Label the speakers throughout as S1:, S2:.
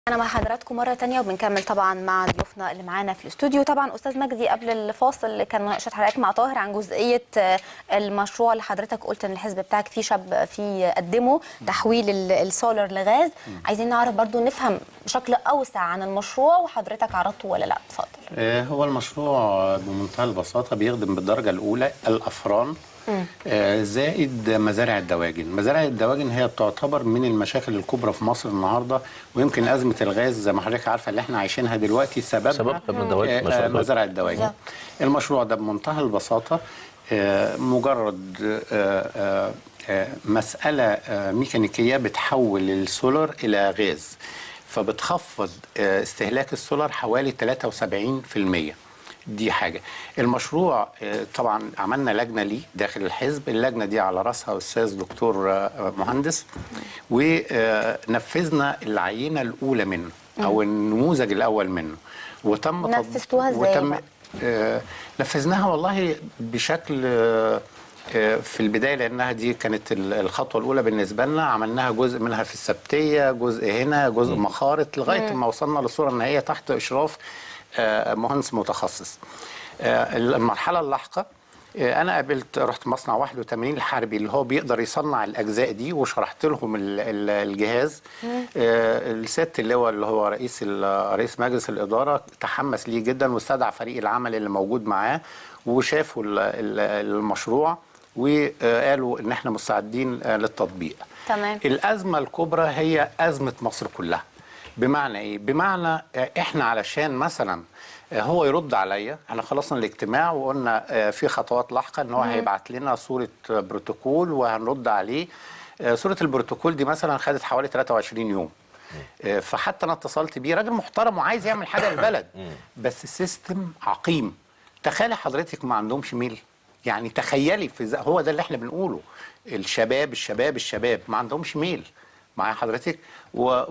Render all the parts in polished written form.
S1: أنا مع حضراتكم مرة تانية وبنكمل طبعا مع ضيوفنا اللي معانا في الاستوديو. طبعا أستاذ مجدي، قبل الفاصل كان مناقشة حضرتك مع طاهر عن جزئية المشروع اللي حضرتك قلت إن الحزب بتاعك فيه شاب فيه قدمه تحويل السولر لغاز. عايزين نعرف برضو نفهم بشكل أوسع عن المشروع وحضرتك عرضته ولا لا. اتفضل.
S2: هو المشروع بمنتهى البساطة بيخدم بالدرجة الأولى الأفران زائد مزارع الدواجن. مزارع الدواجن هي بتعتبر من المشاكل الكبرى في مصر النهارده، ويمكن أزمة الغاز زي ما حضرتك عارفة اللي احنا عايشينها دلوقتي سببها مزارع الدواجن. المشروع ده بمنتهى البساطة مجرد مسألة ميكانيكية بتحول السولار إلى غاز، فبتخفض استهلاك السولار حوالي 73%. دي حاجة. المشروع طبعا عملنا لجنة ليه داخل الحزب، اللجنة دي على رأسها أستاذ دكتور مهندس، ونفذنا العينة الأولى منه أو النموذج الأول منه، وتم
S1: نفذتوها ازاي؟
S2: نفذناها والله بشكل في البداية، لأنها دي كانت الخطوة الأولى بالنسبة لنا. عملناها جزء منها في السبتية، جزء هنا، جزء مخارط، لغاية ما وصلنا للصورة النهائية تحت إشراف مهندس متخصص. المرحلة اللاحقة أنا قابلت، رحت مصنع 81 الحربي اللي هو بيقدر يصنع الأجزاء دي، وشرحت لهم الجهاز. السيادة اللواء اللي هو رئيس مجلس الإدارة تحمس ليه جدا، واستدعى فريق العمل اللي موجود معاه وشافوا المشروع وقالوا إن احنا مستعدين للتطبيق.
S1: تمام.
S2: الأزمة الكبرى هي أزمة مصر كلها. بمعنى ايه؟ بمعنى احنا علشان مثلا هو يرد عليا، احنا خلصنا الاجتماع وقلنا في خطوات لاحقه ان هو هيبعت لنا صوره بروتوكول وهنرد عليه. صوره البروتوكول دي مثلا خدت حوالي 23 يوم. فحتى انا اتصلت بيه، راجل محترم وعايز يعمل حاجه للبلد، بس السيستم عقيم. تخيلي حضرتك ما عندهمش ميل، يعني تخيلي هو ده اللي احنا بنقوله، الشباب ما عندهمش ميل معايا حضرتك.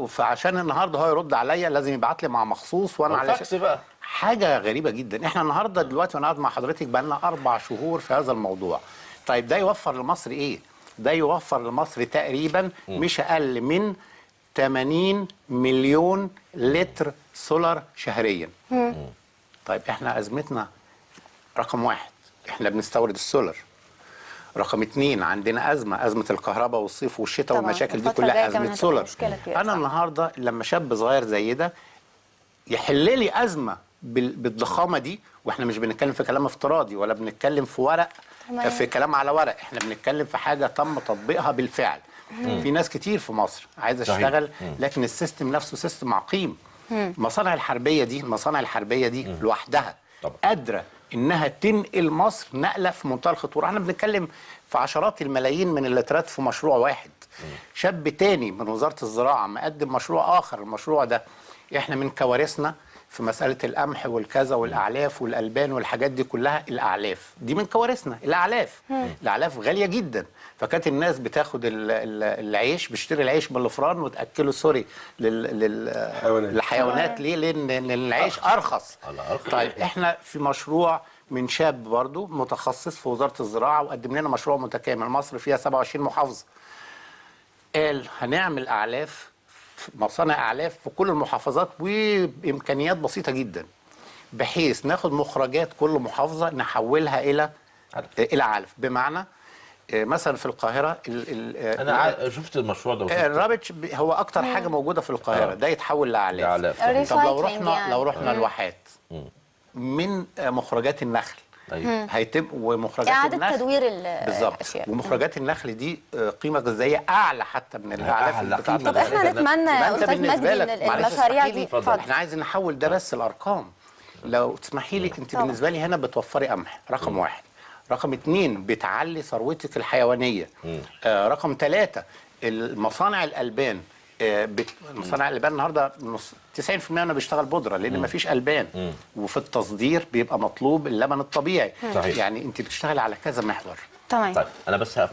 S2: فعشان النهارده هو يرد عليا لازم يبعت لي مع مخصوص، وانا على
S3: بقى
S2: حاجه غريبه جدا. احنا النهارده دلوقتي وانا قاعد مع حضرتك بقى لنا 4 شهور في هذا الموضوع. طيب ده يوفر لمصر ايه؟ ده يوفر لمصر تقريبا مش اقل من 80 مليون لتر سولار شهريا. طيب احنا ازمتنا رقم 1 احنا بنستورد السولار. رقم 2 عندنا أزمة الكهرباء والصيف والشتاء والمشاكل دي كلها أزمة سولار. أنا النهاردة لما شاب صغير زي ده يحل لي أزمة بالضخامة دي، وإحنا مش بنتكلم في كلام افتراضي ولا بنتكلم في ورق، في كلام على ورق، إحنا بنتكلم في حاجة تم تطبيقها بالفعل. في ناس كتير في مصر عايزة تشتغل، لكن السيستم نفسه سيستم عقيم. المصانع الحربية دي لوحدها قادرة انها تنقل مصر نقله في منتهى الخطوره. احنا بنتكلم في عشرات الملايين من اللترات في مشروع واحد. شاب تاني من وزاره الزراعه مقدم مشروع اخر. المشروع ده احنا من كوارثنا في مساله القمح والكذا والاعلاف والالبان والحاجات دي كلها. الاعلاف دي من كوارثنا. الاعلاف غاليه جدا، فكانت الناس بتاخد العيش، بتشتري العيش بالفران وتاكله سوري للحيوانات. ليه؟ لان العيش ارخص. طيب احنا في مشروع من شاب برضو متخصص في وزاره الزراعه وقدم لنا مشروع متكامل. مصر فيها 27 محافظه، قال هنعمل مصانع اعلاف في كل المحافظات وبامكانيات بسيطه جدا، بحيث ناخد مخرجات كل محافظه نحولها الى علف. بمعنى مثلا في القاهره
S3: انا شفت المشروع ده.
S2: الرابتش هو اكتر حاجه موجوده في القاهره، ده يتحول لاعلاف. طب لو رحنا الواحات من مخرجات النخل هيتم، ومخرجات
S1: إعادة
S2: النخل
S1: تدوير
S2: بالظبط، ومخرجات النخل دي قيمه غذائيه اعلى حتى من الاعلاف بتاعتنا.
S1: طب احنا نتمنى استاذ مجدي ان المشاريع دي
S2: احنا عايزين نحول ده بس الارقام. لو تسمحي لي انت بالنسبه لي هنا بتوفري قمح، رقم 1. رقم 2 بتعلي ثروتك الحيوانيه. رقم 3 المصانع الالبان. مصانع الالبان النهارده 90% منها بيشتغل بودره لان مفيش البان، وفي التصدير بيبقى مطلوب اللبن الطبيعي.
S3: صحيح.
S2: يعني انت بتشتغلي على كذا محور.
S1: تمام.
S3: طيب انا بس هقف